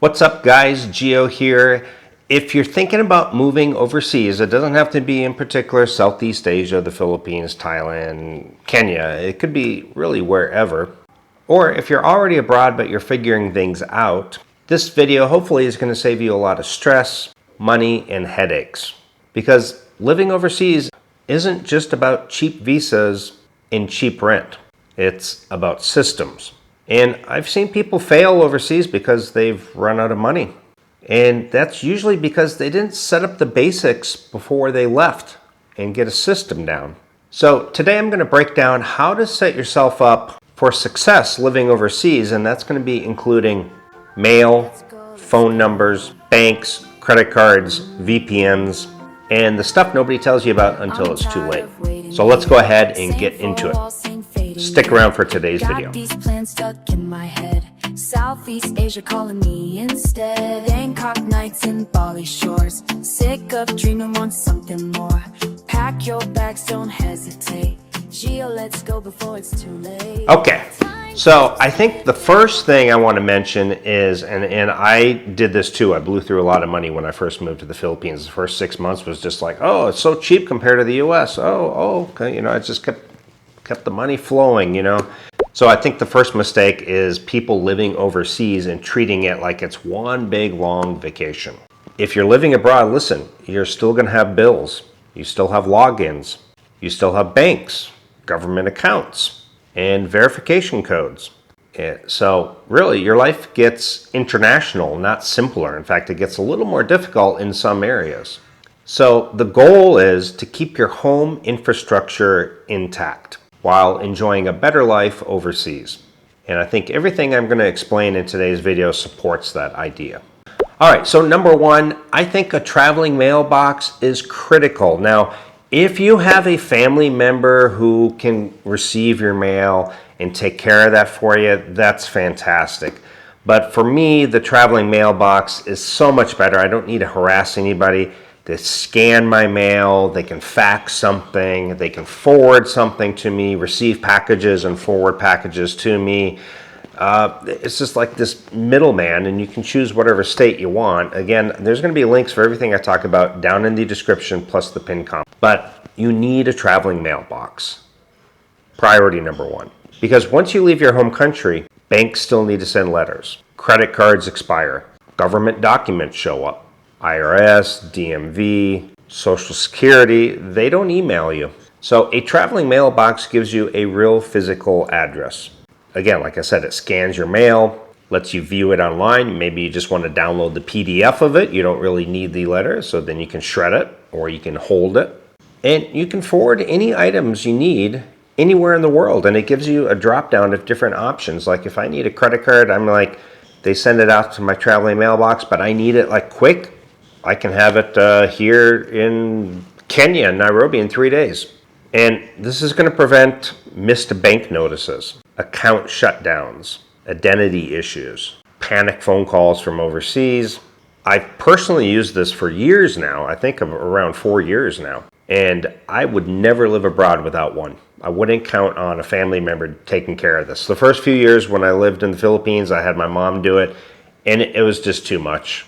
What's up guys, Gio here. If you're thinking about moving overseas, it doesn't have to be in particular Southeast Asia, the Philippines, Thailand, Kenya. It could be really wherever. Or if you're already abroad but you're figuring things out, this video hopefully is going to save you a lot of stress, money, and headaches. Because living overseas isn't just about cheap visas and cheap rent. It's about systems. And I've seen people fail overseas because they've run out of money. And that's usually because they didn't set up the basics before they left and get a system down. So today I'm going to break down how to set yourself up for success living overseas, and that's going to be including mail, phone numbers, banks, credit cards, VPNs, and the stuff nobody tells you about until it's too late. So let's go ahead and get into it. Stick around for today's video. Got these plans stuck in my head. Southeast Asia calling me instead. Bangkok nights and Bali shores. Sick of dreaming, want something more. Pack your bags, don't hesitate. Gio, let's go before it's too late. Okay, so I think the first thing I want to mention is, and I did this too, I blew through a lot of money when I first moved to the Philippines. The first 6 months was just like, oh, it's so cheap compared to the US. Okay, I just kept the money flowing, So I think the first mistake is people living overseas and treating it like it's one big long vacation. If you're living abroad, listen, you're still going to have bills. You still have logins. You still have banks, government accounts, and verification codes. So really, your life gets international, not simpler. In fact, it gets a little more difficult in some areas. So the goal is to keep your home infrastructure intact while enjoying a better life overseas. And I think everything I'm going to explain in today's video supports that idea. All right, so number one, I think a traveling mailbox is critical. Now, if you have a family member who can receive your mail and take care of that for you, that's fantastic. But for me, the traveling mailbox is so much better. I don't need to harass anybody. They scan my mail, they can fax something, they can forward something to me, receive packages and forward packages to me. It's just like this middleman, and you can choose whatever state you want. Again, there's going to be links for everything I talk about down in the description plus the pin comment. But you need a traveling mailbox. Priority number one. Because once you leave your home country, banks still need to send letters. Credit cards expire. Government documents show up. IRS, DMV, Social Security, they don't email you. So a traveling mailbox gives you a real physical address. Again, like I said, it scans your mail, lets you view it online. Maybe you just want to download the PDF of it. You don't really need the letter, so then you can shred it or you can hold it. And you can forward any items you need anywhere in the world. And it gives you a drop down of different options. Like if I need a credit card, I'm like, they send it out to my traveling mailbox, but I need it like quick. I can have it here in Kenya, Nairobi, in 3 days. And this is going to prevent missed bank notices, account shutdowns, identity issues, panic phone calls from overseas. I've personally used this for years now, I think of around 4 years now. And I would never live abroad without one. I wouldn't count on a family member taking care of this. The first few years when I lived in the Philippines, I had my mom do it, and it was just too much.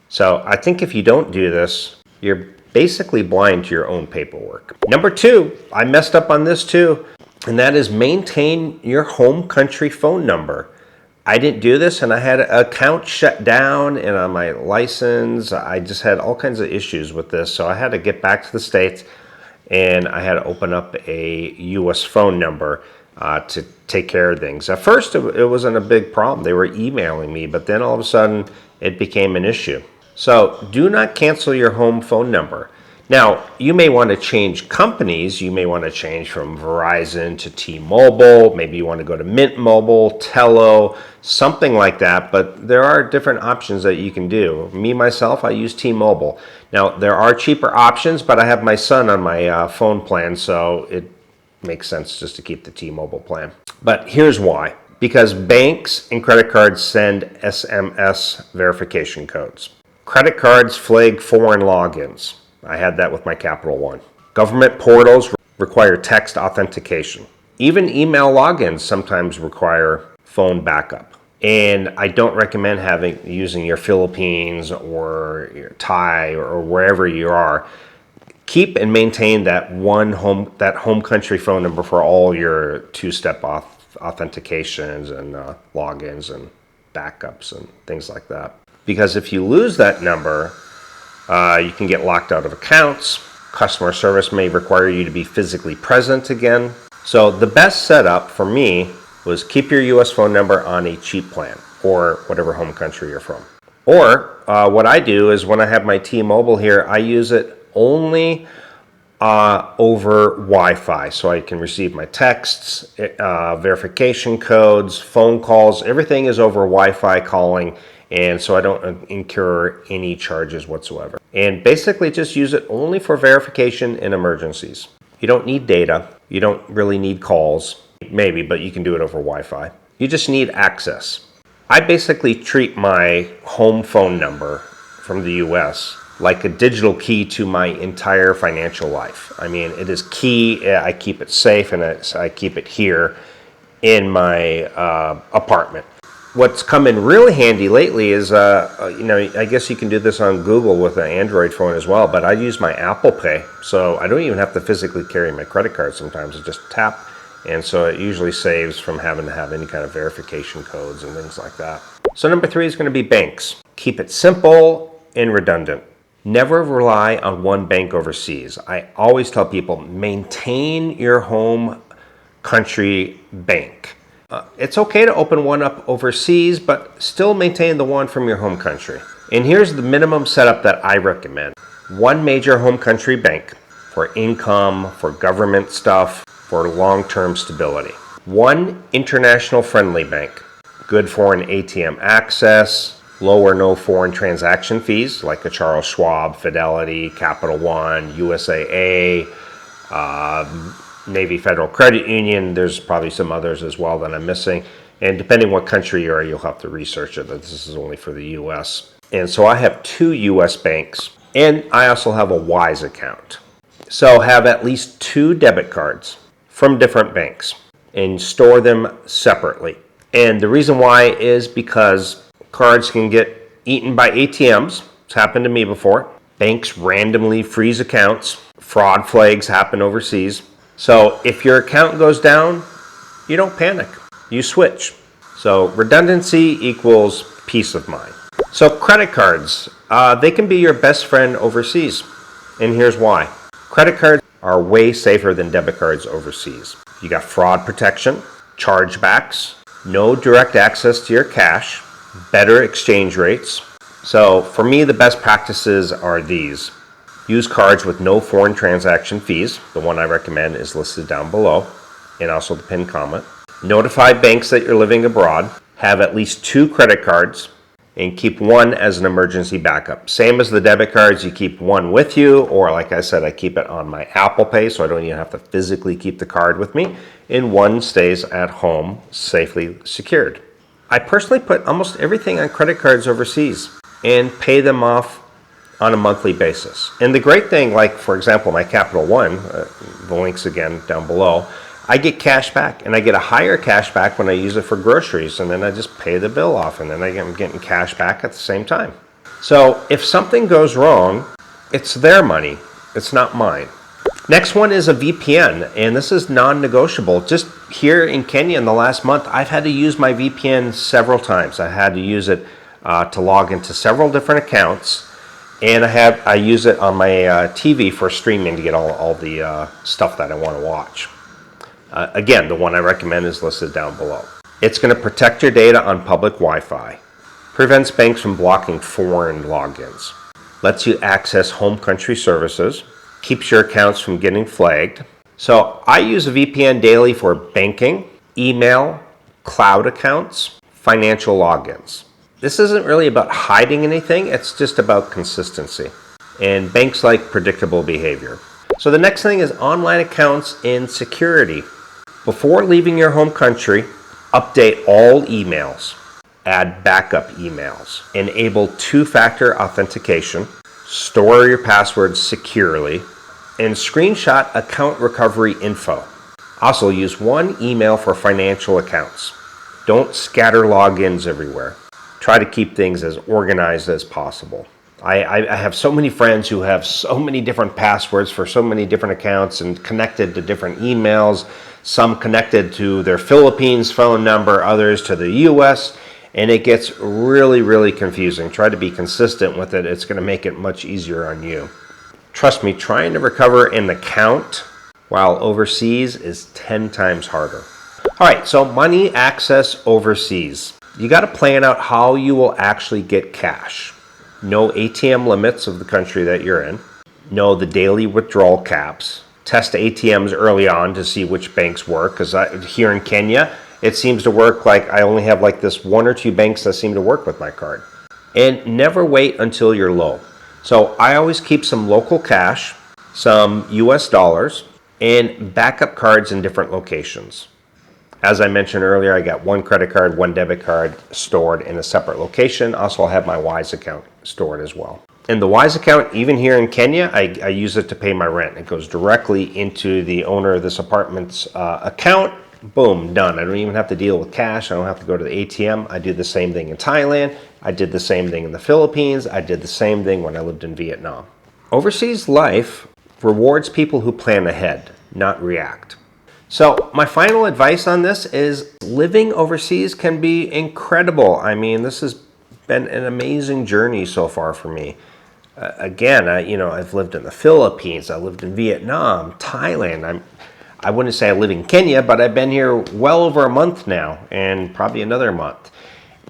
So I think if you don't do this, you're basically blind to your own paperwork. Number two, I messed up on this too, and that is maintain your home country phone number. I didn't do this, and I had an account shut down, and on my license, I just had all kinds of issues with this. So I had to get back to the States, and I had to open up a US phone number to take care of things. At first, it wasn't a big problem. They were emailing me, but then all of a sudden, it became an issue. So do not cancel your home phone number. Now, you may want to change companies. You may want to change from Verizon to T-Mobile. Maybe you want to go to Mint Mobile, Tello, something like that. But there are different options that you can do. Me, myself, I use T-Mobile. Now, there are cheaper options, but I have my son on my phone plan, so it makes sense just to keep the T-Mobile plan. But here's why. Because banks and credit cards send SMS verification codes. Credit cards flag foreign logins. I had that with my Capital One. Government portals require text authentication. Even email logins sometimes require phone backup. And I don't recommend using your Philippines or your Thai or wherever you are. Keep and maintain that home country phone number for all your two-step authentications and logins and backups and things like that. Because if you lose that number, you can get locked out of accounts. Customer service may require you to be physically present again. So the best setup for me was keep your US phone number on a cheap plan or whatever home country you're from. Or what I do is when I have my T-Mobile here, I use it only over Wi-Fi, so I can receive my texts, verification codes, phone calls. Everything is over Wi-Fi calling, and so I don't incur any charges whatsoever. And basically just use it only for verification in emergencies. You don't need data. You don't really need calls. Maybe, but you can do it over Wi-Fi. You just need access. I basically treat my home phone number from the US like a digital key to my entire financial life. I mean, it is key. I keep it safe, and I keep it here in my apartment. What's come in really handy lately is, I guess you can do this on Google with an Android phone as well, but I use my Apple Pay, so I don't even have to physically carry my credit card sometimes. I just tap, and so it usually saves from having to have any kind of verification codes and things like that. So number 3 is going to be banks. Keep it simple and redundant. Never rely on one bank overseas. I always tell people, maintain your home country bank. It's okay to open one up overseas, but still maintain the one from your home country. And here's the minimum setup that I recommend. One major home country bank for income, for government stuff, for long-term stability. One international friendly bank, good foreign ATM access, low or no foreign transaction fees like a Charles Schwab, Fidelity, Capital One, USAA, Navy Federal Credit Union. There's probably some others as well that I'm missing. And depending what country you are, you'll have to research it. This is only for the US. And so I have 2 US banks, and I also have a Wise account. So have at least 2 debit cards from different banks and store them separately. And the reason why is because cards can get eaten by ATMs. It's happened to me before. Banks randomly freeze accounts. Fraud flags happen overseas. So if your account goes down, you don't panic. You switch. So redundancy equals peace of mind. So credit cards, they can be your best friend overseas. And here's why. Credit cards are way safer than debit cards overseas. You got fraud protection, chargebacks, no direct access to your cash, better exchange rates. So for me, the best practices are these. Use cards with no foreign transaction fees. The one I recommend is listed down below, and also the pinned comment. Notify banks that you're living abroad. Have at least 2 credit cards, and keep one as an emergency backup. Same as the debit cards, you keep one with you, or like I said, I keep it on my Apple Pay, so I don't even have to physically keep the card with me, and one stays at home, safely secured. I personally put almost everything on credit cards overseas and pay them off on a monthly basis. And the great thing, like for example, my Capital One, the links again down below, I get cash back, and I get a higher cash back when I use it for groceries, and then I just pay the bill off, and then I'm getting cash back at the same time. So if something goes wrong, it's their money, it's not mine. Next one is a VPN, and this is non-negotiable. Just here in Kenya in the last month, I've had to use my VPN several times. I had to use it to log into several different accounts, and I use it on my TV for streaming to get all the stuff that I want to watch. Again, the one I recommend is listed down below. It's going to protect your data on public Wi-Fi, prevents banks from blocking foreign logins, lets you access home country services, keeps your accounts from getting flagged. So I use a VPN daily for banking, email, cloud accounts, financial logins. This isn't really about hiding anything, it's just about consistency. And banks like predictable behavior. So the next thing is online accounts and security. Before leaving your home country, update all emails, add backup emails, enable 2-factor authentication, store your passwords securely, and screenshot account recovery info. Also use one email for financial accounts. Don't scatter logins everywhere. Try to keep things as organized as possible. I have so many friends who have so many different passwords for so many different accounts and connected to different emails, some connected to their Philippines phone number, others to the US, and it gets really, really confusing. Try to be consistent with it. It's going to make it much easier on you. Trust me, trying to recover an account while overseas is 10 times harder. All right, so money access overseas. You got to plan out how you will actually get cash. Know ATM limits of the country that you're in. Know the daily withdrawal caps. Test ATMs early on to see which banks work, because here in Kenya, it seems to work. Like I only have like this 1 or 2 banks that seem to work with my card. And never wait until you're low. So I always keep some local cash, some US dollars, and backup cards in different locations. As I mentioned earlier, I got 1 credit card, 1 debit card stored in a separate location. Also, I'll have my Wise account stored as well. And the Wise account, even here in Kenya, I use it to pay my rent. It goes directly into the owner of this apartment's account. Boom, done. I don't even have to deal with cash. I don't have to go to the ATM. I do the same thing in Thailand. I did the same thing in the Philippines. I did the same thing when I lived in Vietnam. Overseas life rewards people who plan ahead, not react. So my final advice on this is living overseas can be incredible. I mean, this has been an amazing journey so far for me. Again, I've lived in the Philippines, I lived in Vietnam, Thailand. I wouldn't say I live in Kenya, but I've been here well over a month now, and probably another month.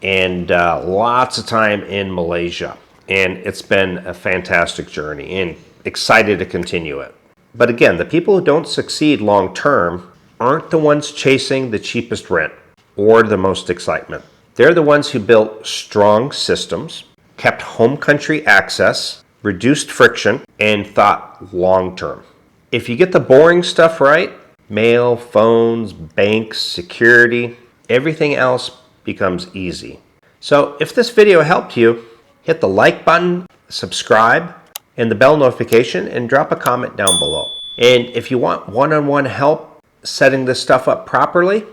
And lots of time in Malaysia. And it's been a fantastic journey and excited to continue it. But again, the people who don't succeed long term aren't the ones chasing the cheapest rent or the most excitement. They're the ones who built strong systems, kept home country access, reduced friction, and thought long term. If you get the boring stuff right, mail, phones, banks, security, everything else becomes easy. So if this video helped you, hit the like button, subscribe, and the bell notification, and drop a comment down below. And if you want one-on-one help setting this stuff up properly,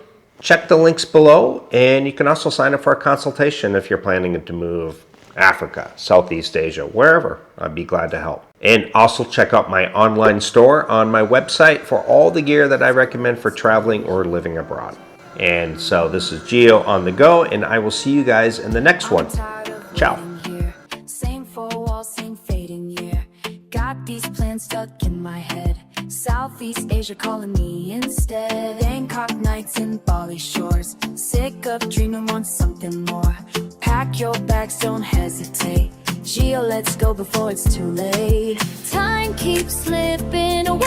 check the links below, and you can also sign up for a consultation if you're planning to move Africa, Southeast Asia, wherever. I'd be glad to help. And also check out my online store on my website for all the gear that I recommend for traveling or living abroad. And so this is Gio on the go, and I will see you guys in the next one. Ciao. Same 4 walls, same fading year. Got these plans stuck in my head. Southeast Asia calling me instead. Bangkok nights and Bali shores. Sick of dreaming, want something more. Pack your bags, don't hesitate. Gio, let's go before it's too late. Time